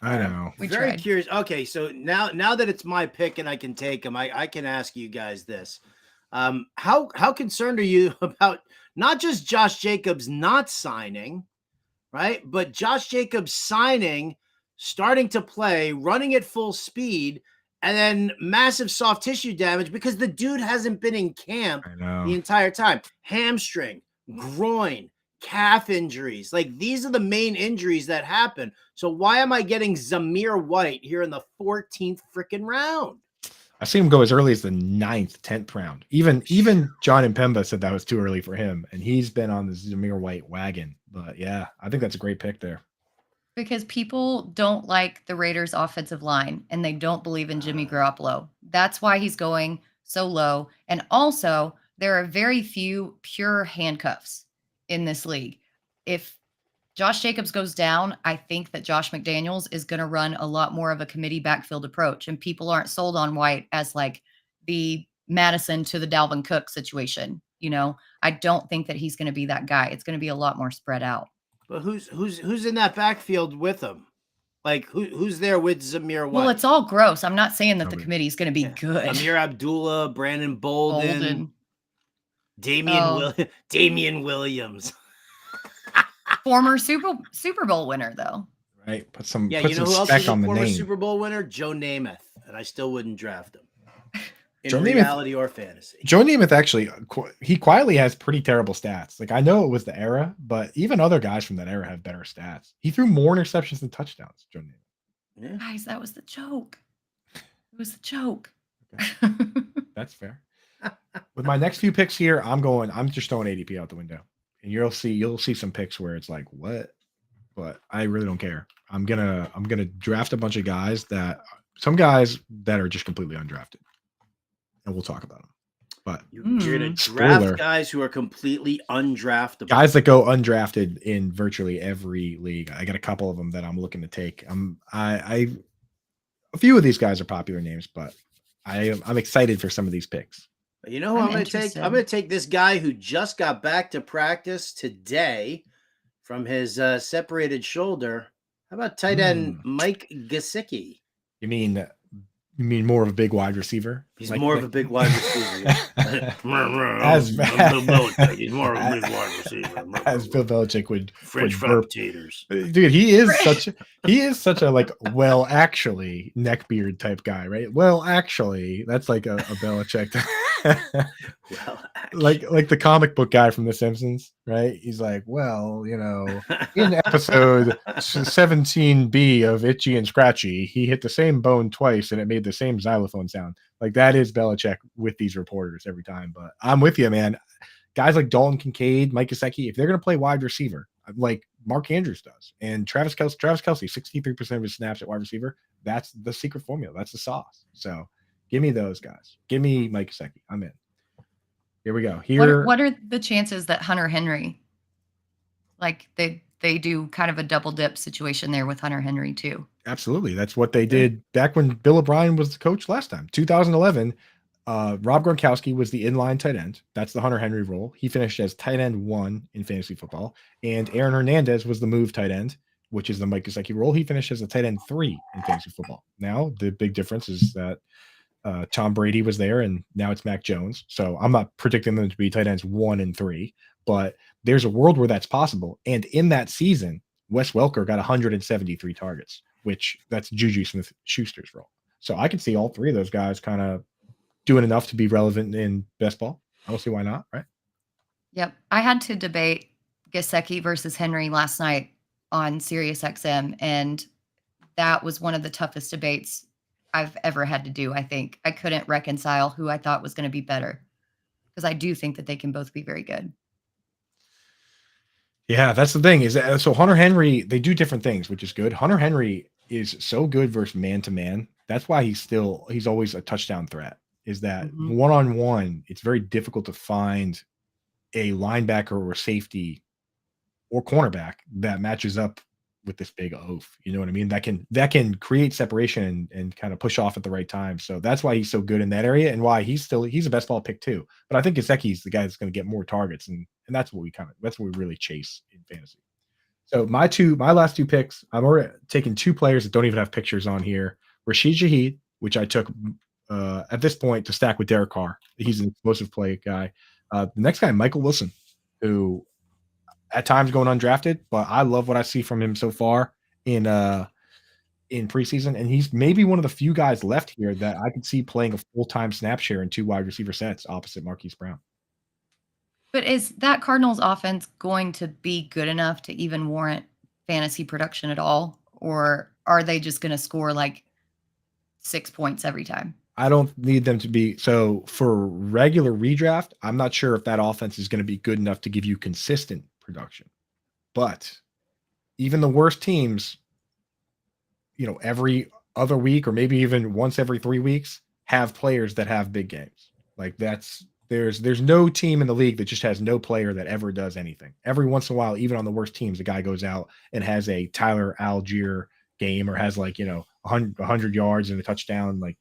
S2: I know.
S1: Very curious. Okay, so now that it's my pick and I can take him, I can ask you guys this: how concerned are you about not just Josh Jacobs not signing, right, but Josh Jacobs signing, starting to play, running at full speed, and then massive soft tissue damage because the dude hasn't been in camp the entire time. Hamstring, groin, calf injuries. Like, these are the main injuries that happen. So why am I getting Zamir White here in the 14th freaking round?
S2: I've seen him go as early as the 9th, 10th round. Even John Impemba said that was too early for him, and he's been on the Zamir White wagon. But yeah, I think that's a great pick there.
S3: Because people don't like the Raiders' offensive line and they don't believe in Jimmy Garoppolo. That's why he's going so low. And also, there are very few pure handcuffs in this league. If Josh Jacobs goes down, I think that Josh McDaniels is going to run a lot more of a committee backfield approach. And people aren't sold on White as like the Madison to the Dalvin Cook situation. I don't think that he's going to be that guy. It's going to be a lot more spread out.
S1: But who's in that backfield with him? Like who's there with Zamir White?
S3: Well, it's all gross. I'm not saying that the committee is going to be good.
S1: Amir Abdullah, Brandon Bolden. Damian Williams.
S3: Former Super Bowl winner, though.
S2: Right. Put some
S1: who else
S2: spec
S1: is a
S2: on the
S1: former
S2: name.
S1: Super Bowl winner? Joe Namath, and I still wouldn't draft him. In
S2: Joe
S1: reality or fantasy.
S2: Joe Namath actually, he quietly has pretty terrible stats. Like, I know it was the era, but even other guys from that era have better stats. He threw more interceptions than touchdowns, Joe Namath.
S3: Yeah. Guys, that was the joke. It was the joke.
S2: Okay. That's fair. With my next few picks here, I'm just throwing ADP out the window. And you'll see some picks where it's like, what? But I really don't care. I'm gonna draft a bunch of guys some guys that are just completely undrafted. and we'll talk about them. But
S1: You're going to
S2: spoiler,
S1: draft guys who are completely undraftable.
S2: guys that go undrafted in virtually every league. I got a couple of them that I'm looking to take. A few of these guys are popular names, but I'm excited for some of these picks.
S1: You know who I'm going to take? I'm going to take this guy who just got back to practice today from his separated shoulder. How about tight end Mike Gesicki?
S2: You mean more of a big wide receiver?
S1: He's more of a big wide receiver.
S2: He's more of a big wide receiver. As Bill Belichick would
S1: French fried potatoes.
S2: Dude, he is such a like, well, actually, neckbeard type guy, right? Well, actually, that's like a Belichick.
S1: Well,
S2: like the comic book guy from The Simpsons, right? He's like, well, in episode 17B of Itchy and Scratchy, he hit the same bone twice and it made the same xylophone sound. Like, that is Belichick with these reporters every time. But I'm with you, man. Guys like Dalton Kincaid, Mike Gesicki, if they're going to play wide receiver, like Mark Andrews does, and Travis Kelce, 63% of his snaps at wide receiver, that's the secret formula. That's the sauce. So give me those guys. Give me Mike Gesicki. I'm in. Here we go.
S3: What are the chances that Hunter Henry, like they do kind of a double dip situation there with Hunter Henry too?
S2: Absolutely. That's what they did back when Bill O'Brien was the coach last time. 2011, Rob Gronkowski was the inline tight end. That's the Hunter Henry role. He finished as tight end 1 in fantasy football. And Aaron Hernandez was the move tight end, which is the Mike Gesicki role. He finished as a tight end 3 in fantasy football. Now, the big difference is that Tom Brady was there, and now it's Mac Jones. So I'm not predicting them to be tight ends 1 and 3, but there's a world where that's possible. And in that season, Wes Welker got 173 targets, which that's Juju Smith-Schuster's role. So I can see all three of those guys kind of doing enough to be relevant in best ball. I don't see why not, right?
S3: Yep. I had to debate Gesicki versus Henry last night on SiriusXM, and that was one of the toughest debates I've ever had to do. I think I couldn't reconcile who I thought was going to be better, because I do think that they can both be very good.
S2: Yeah, that's the thing is that, so Hunter Henry, they do different things, which is good. Hunter Henry is so good versus man-to-man. That's why he's always a touchdown threat, is that one-on-one, it's very difficult to find a linebacker or safety or cornerback that matches up with this big oaf. You know what I mean? That can create separation and kind of push off at the right time. So that's why he's so good in that area, and why he's a best ball pick too. But I think Gesicki's the guy that's going to get more targets, and that's what we really chase in fantasy. So my last two picks, I'm already taking two players that don't even have pictures on here. Rashid Shaheed, which I took at this point to stack with Derek Carr. He's an explosive play guy. The next guy, Michael Wilson, who at times going undrafted, but I love what I see from him so far in preseason. And he's maybe one of the few guys left here that I could see playing a full-time snap share in 2 wide receiver sets opposite Marquise Brown.
S3: But is that Cardinals offense going to be good enough to even warrant fantasy production at all? Or are they just going to score like 6 points every time?
S2: I don't need them to be. So for regular redraft, I'm not sure if that offense is going to be good enough to give you consistent production. But even the worst teams, every other week or maybe even once every 3 weeks have players that have big games. Like there's no team in the league that just has no player that ever does anything. Every once in a while, even on the worst teams, a guy goes out and has a Tyler Algier game or has 100 yards and a touchdown. Like,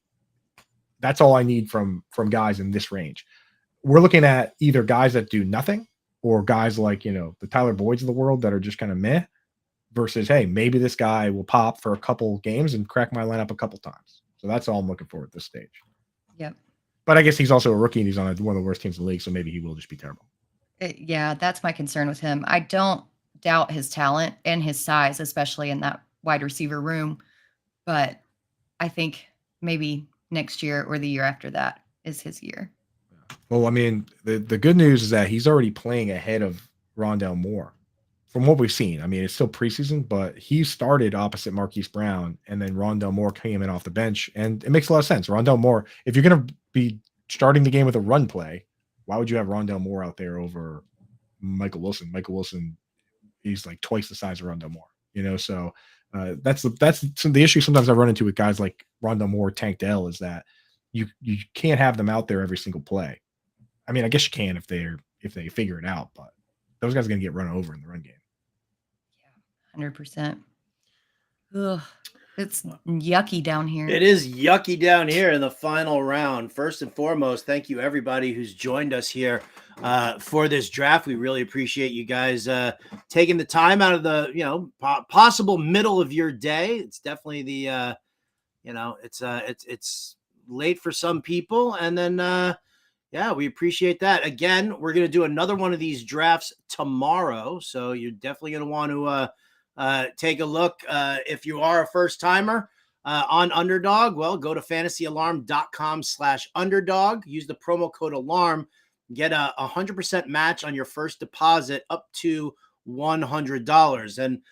S2: that's all I need from guys in this range. We're looking at either guys that do nothing or guys like, the Tyler Boyds of the world that are just kind of meh versus, hey, maybe this guy will pop for a couple games and crack my lineup a couple times. So that's all I'm looking for at this stage.
S3: Yep.
S2: But I guess he's also a rookie and he's on one of the worst teams in the league, so maybe he will just be terrible.
S3: Yeah, that's my concern with him. I don't doubt his talent and his size, especially in that wide receiver room. But I think maybe next year or the year after that is his year.
S2: Well, I mean, the good news is that he's already playing ahead of Rondale Moore from what we've seen. I mean, it's still preseason, but he started opposite Marquise Brown, and then Rondale Moore came in off the bench, and it makes a lot of sense. Rondale Moore, if you're going to be starting the game with a run play, why would you have Rondale Moore out there over Michael Wilson? Michael Wilson, he's like twice the size of Rondale Moore, so that's the issue sometimes I run into with guys like Rondale Moore, Tank Dell, is that you can't have them out there every single play. I mean, I guess you can if they figure it out, but those guys are going to get run over in the run game.
S3: Yeah, 100%. Ugh, it's yucky down here.
S1: It is yucky down here in the final round. First and foremost, thank you everybody who's joined us here for this draft. We really appreciate you guys taking the time out of the possible middle of your day. It's definitely the it's late for some people, and then we appreciate that. Again, we're going to do another one of these drafts tomorrow, so you're definitely going to want to take a look. If you are a first timer on Underdog, well, go to fantasyalarm.com/underdog. Use the promo code ALARM. Get a 100% match on your first deposit up to $100. And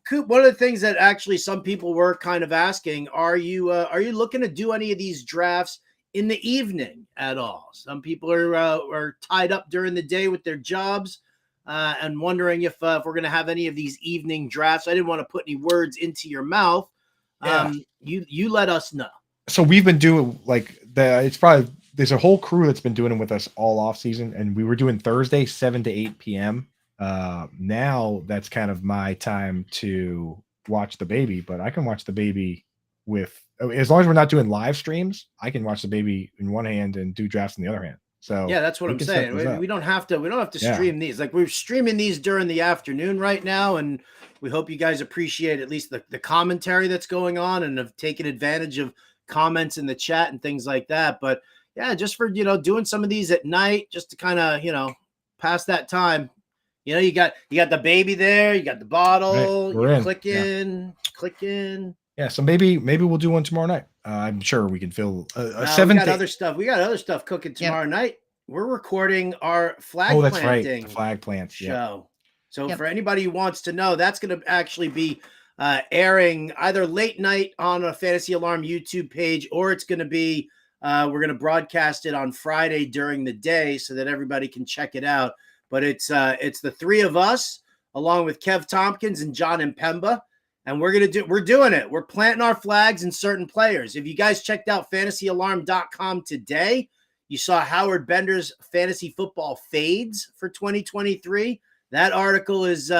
S1: Coop, one of the things that actually some people were kind of asking, are you looking to do any of these drafts in the evening at all? Some people are tied up during the day with their jobs and wondering if we're going to have any of these evening drafts. I didn't want to put any words into your mouth.
S2: Yeah.
S1: You let us know. So
S2: we've been doing there's a whole crew that's been doing them with us all off season, and we were doing Thursday 7 to 8 p.m. Now that's kind of my time to watch the baby, but I can watch the baby as long as we're not doing live streams. I can watch the baby in one hand and do drafts in the other hand. So
S1: yeah, that's what I'm saying. We don't have to stream these. Like, we're streaming these during the afternoon right now, and we hope you guys appreciate at least the commentary that's going on and have taken advantage of comments in the chat and things like that. But yeah, just for doing some of these at night, just to kind of pass that time. You got the baby there, you got the bottle, you're clicking.
S2: Yeah, so maybe we'll do one tomorrow night. I'm sure we can fill a 7.
S1: We got other stuff. We got other stuff cooking tomorrow night. We're recording our flag planting
S2: the flag plants
S1: show. So for anybody who wants to know, that's going to actually be airing either late night on a Fantasy Alarm YouTube page, or it's going to be we're going to broadcast it on Friday during the day so that everybody can check it out. But it's the three of us along with Kev Tompkins and John Impemba. And we're doing it. We're planting our flags in certain players. If you guys checked out fantasyalarm.com today, you saw Howard Bender's fantasy football fades for 2023. That article is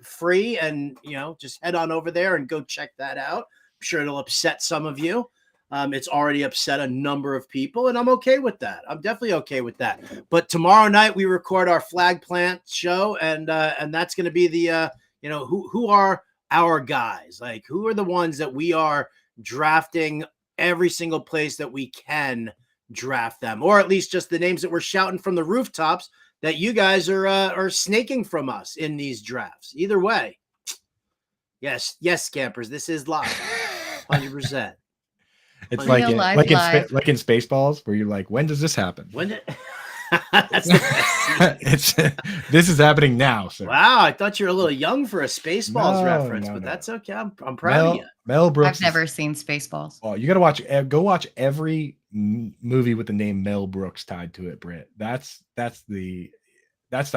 S1: free, and just head on over there and go check that out. I'm sure it'll upset some of you. It's already upset a number of people, and I'm okay with that. I'm definitely okay with that. But tomorrow night we record our flag plant show, and that's going to be the who are our guys, like who are the ones that we are drafting every single place that we can draft them, or at least just the names that we're shouting from the rooftops that you guys are snaking from us in these drafts. Either way, yes, campers, this is live, 100%.
S2: It's like in Spaceballs, where you're like, when does this happen?
S1: When did
S2: this is happening now, sir.
S1: Wow, I thought you were a little young for a Spaceballs reference, but that's okay. I'm proud of you.
S2: Mel Brooks.
S3: I've never seen Spaceballs.
S2: Oh, you got to watch every movie with the name Mel Brooks tied to it, Britt. That stuff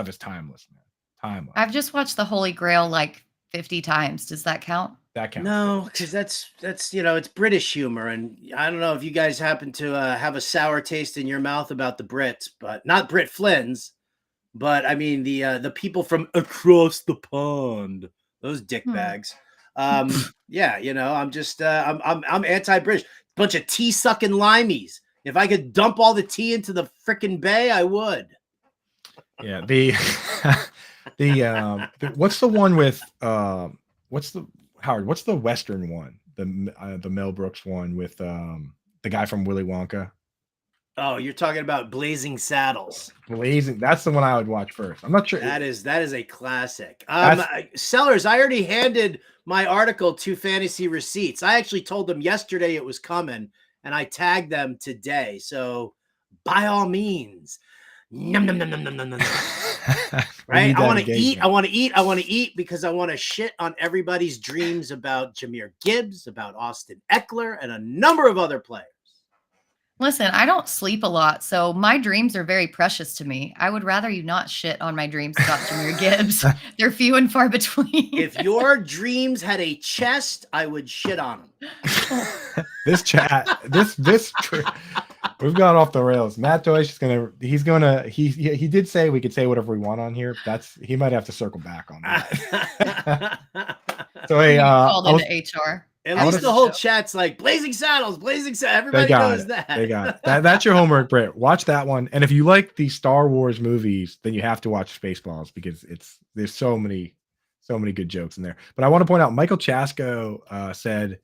S2: is timeless, man. Timeless.
S3: I've just watched The Holy Grail like 50 times. Does that count?
S2: That counts.
S1: No, because that's it's British humor, and I don't know if you guys happen to have a sour taste in your mouth about the Brits, but not Britt Flynn's, but I mean the people from across the pond, those dickbags. Yeah, I'm just I'm anti-British. Bunch of tea sucking limeys. If I could dump all the tea into the frickin' bay, I would.
S2: Yeah, the what's the one with what's the Western one? The Mel Brooks one with the guy from Willy Wonka.
S1: Oh, you're talking about Blazing Saddles.
S2: That's the one I would watch first. I'm not sure.
S1: That is a classic. Sellers, I already handed my article to Fantasy Receipts. I actually told them yesterday it was coming, and I tagged them today. So by all means, num num num num num num num. Right? I want to eat because I want to shit on everybody's dreams about Jahmyr Gibbs, about Austin Eckler, and a number of other players.
S3: Listen, I don't sleep a lot, so my dreams are very precious to me. I would rather you not shit on my dreams about Jahmyr Gibbs. They're few and far between.
S1: If your dreams had a chest, I would shit on them.
S2: This chat, we've gone off the rails. Matt Deutsch he did say we could say whatever we want on here. He might have to circle back on that. So hey,
S3: called into HR.
S1: At least the whole chat's like Blazing Saddles. Everybody knows that.
S2: They got it. That's your homework, Britt. Watch that one. And if you like the Star Wars movies, then you have to watch Spaceballs because there's so many good jokes in there. But I want to point out Michael Chasko said,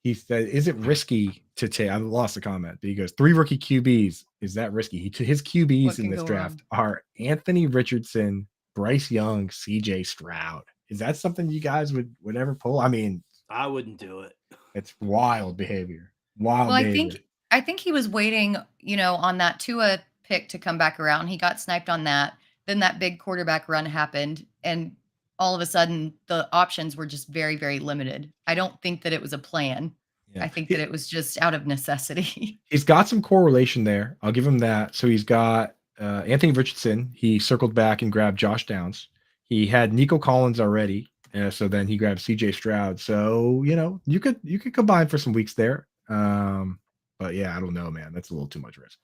S2: is it risky to take? I lost the comment, but he goes, 3 rookie QBs. Is that risky? His QBs in this draft are Anthony Richardson, Bryce Young, CJ Stroud. Is that something you guys would ever pull? I mean,
S1: I wouldn't do it.
S2: It's wild behavior.
S3: I think he was waiting, on that Tua pick to come back around. He got sniped on that. Then that big quarterback run happened, and all of a sudden the options were just very, very limited. I don't think that it was a plan. Yeah. I think that it was just out of necessity.
S2: He's got some correlation there. I'll give him that. So he's got Anthony Richardson. He circled back and grabbed Josh Downs. He had Nico Collins already. So then he grabbed CJ Stroud. So, you could combine for some weeks there. But yeah, I don't know, man. That's a little too much risk.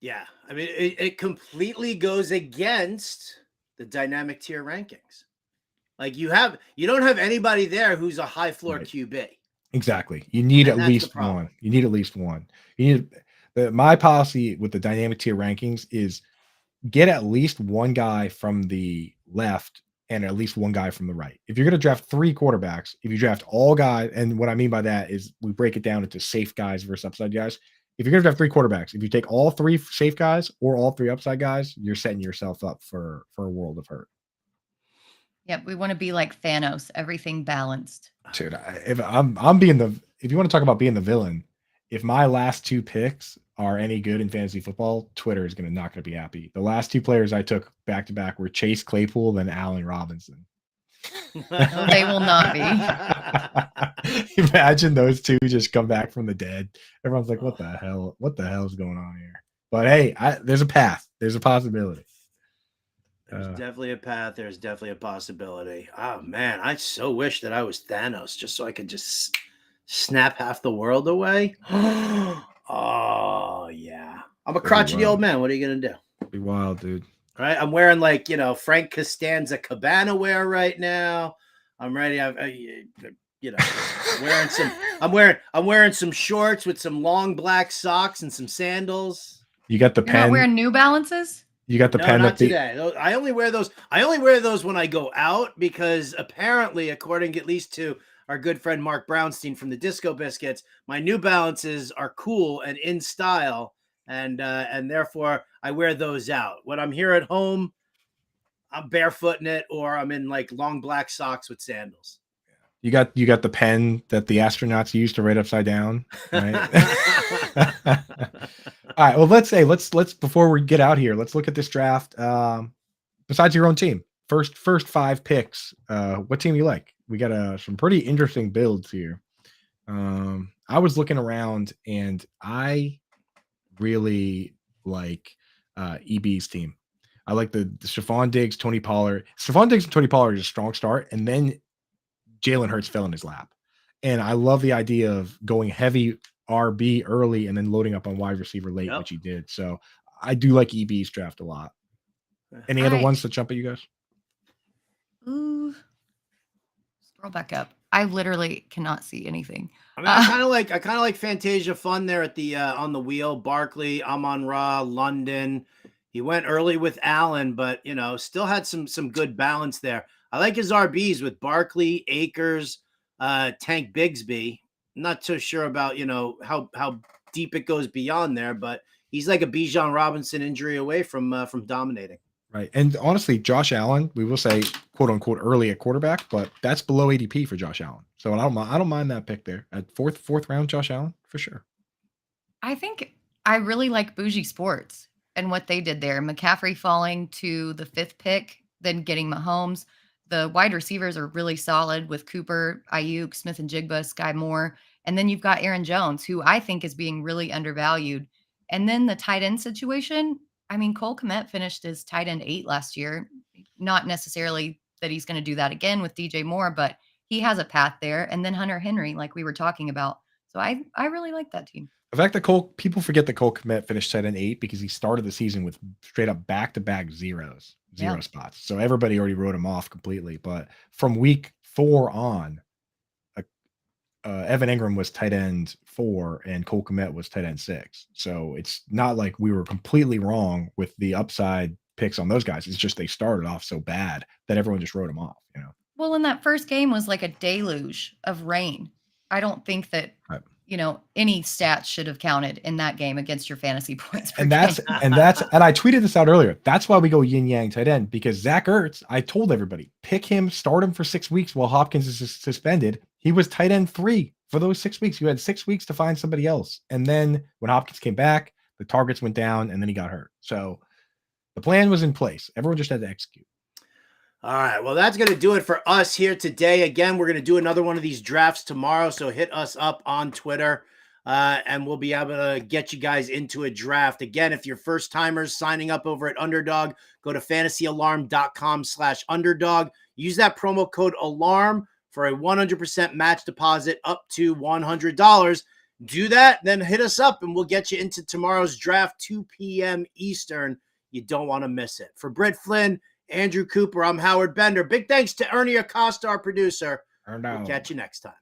S1: Yeah. I mean, it completely goes against the dynamic tier rankings. Like you don't have anybody there who's a high floor QB.
S2: Exactly. You need at least one. You need at least one. My policy with the dynamic tier rankings is get at least one guy from the left and at least one guy from the right. If you're going to draft 3 quarterbacks, if you draft all guys, and what I mean by that is we break it down into safe guys versus upside guys. If you're going to draft 3 quarterbacks, if you take all 3 safe guys or all 3 upside guys, you're setting yourself up for a world of hurt.
S3: Yep, we want to be like Thanos, everything balanced.
S2: Dude, if you want to talk about being the villain, if my last 2 picks are any good in fantasy football, Twitter is not going to be happy. The last 2 players I took back to back were Chase Claypool and Allen Robinson.
S3: No, they will not be.
S2: Imagine those 2 just come back from the dead. Everyone's like, "What the hell? What the hell is going on here?" But hey, there's a path. There's a possibility.
S1: There's definitely a path. There's definitely a possibility. Oh man, I so wish that I was Thanos, just so I could just snap half the world away. Oh yeah, I'm a crotchety old man. What are you gonna do?
S2: Be wild, dude.
S1: All right, I'm wearing Frank Costanza cabana wear right now. I'm ready. I'm wearing some shorts with some long black socks and some sandals.
S2: You got the pen.
S3: Not wearing New Balances?
S2: You got the pen.
S1: Not today. I only wear those. I only wear those when I go out because apparently, according at least to our good friend Mark Brownstein from the Disco Biscuits, my New Balances are cool and in style, and therefore I wear those out. When I'm here at home, I'm barefooting it, or I'm in long black socks with sandals.
S2: You got the pen that the astronauts use to write upside down, right? All right. Well, let's before we get out here, let's look at this draft. Besides your own team, first 5 picks. What team you like? We got some pretty interesting builds here. I was looking around and I really like EB's team. I like the Stephon Diggs, Tony Pollard. Stephon Diggs and Tony Pollard is a strong start, and then Jalen Hurts fell in his lap. And I love the idea of going heavy RB early and then loading up on wide receiver late, which he did. So I do like EB's draft a lot. Any other ones to jump at you guys?
S3: Ooh. Scroll back up. I literally cannot see anything.
S1: I mean, I kind of like Fantasia Fun there at the on the wheel. Barkley, Amon-Ra, London. He went early with Allen, but still had some good balance there. I like his RBs with Barkley, Akers, Tank Bigsby. I'm not so sure about how deep it goes beyond there, but he's like a Bijan Robinson injury away from dominating.
S2: Right. And honestly, Josh Allen, we will say, quote unquote, early at quarterback, but that's below ADP for Josh Allen. So I don't mind that pick there at fourth round, Josh Allen for sure.
S3: I think I really like Bougie Sports and what they did there. McCaffrey falling to the 5th pick, then getting Mahomes. The wide receivers are really solid with Cooper, Ayuk, Smith and Jigba, Sky Moore. And then you've got Aaron Jones, who I think is being really undervalued. And then the tight end situation. I mean, Cole Kmet finished as tight end 8 last year. Not necessarily that he's going to do that again with DJ Moore, but he has a path there. And then Hunter Henry, like we were talking about. So I really like that team.
S2: The fact that people forget that Cole Kmet finished tight end 8 because he started the season with straight up back-to-back zero spots. So everybody already wrote him off completely. But from week 4 on, Evan Ingram was tight end 4 and Cole Kmet was tight end 6. So it's not like we were completely wrong with the upside picks on those guys. It's just they started off so bad that everyone just wrote them off, you know.
S3: Well, and that first game was like a deluge of rain. I don't think that
S2: Right.
S3: Any stats should have counted in that game against your fantasy points.
S2: And I tweeted this out earlier. That's why we go yin yang tight end, because Zach Ertz, I told everybody, pick him, start him for 6 weeks while Hopkins is suspended. He was tight end 3 for those 6 weeks. You had 6 weeks to find somebody else. And then when Hopkins came back, the targets went down and then he got hurt. So the plan was in place. Everyone just had to execute.
S1: All right. Well, that's going to do it for us here today. Again, we're going to do another one of these drafts tomorrow. So hit us up on Twitter and we'll be able to get you guys into a draft. Again, if you're first timers signing up over at Underdog, go to fantasyalarm.com/underdog. Use that promo code ALARM for a 100% match deposit up to $100. Do that, then hit us up and we'll get you into tomorrow's draft, 2 p.m. Eastern. You don't want to miss it. For Britt Flinn, Andrew Cooper, I'm Howard Bender. Big thanks to Ernie Acosta, our producer. We'll catch you next time.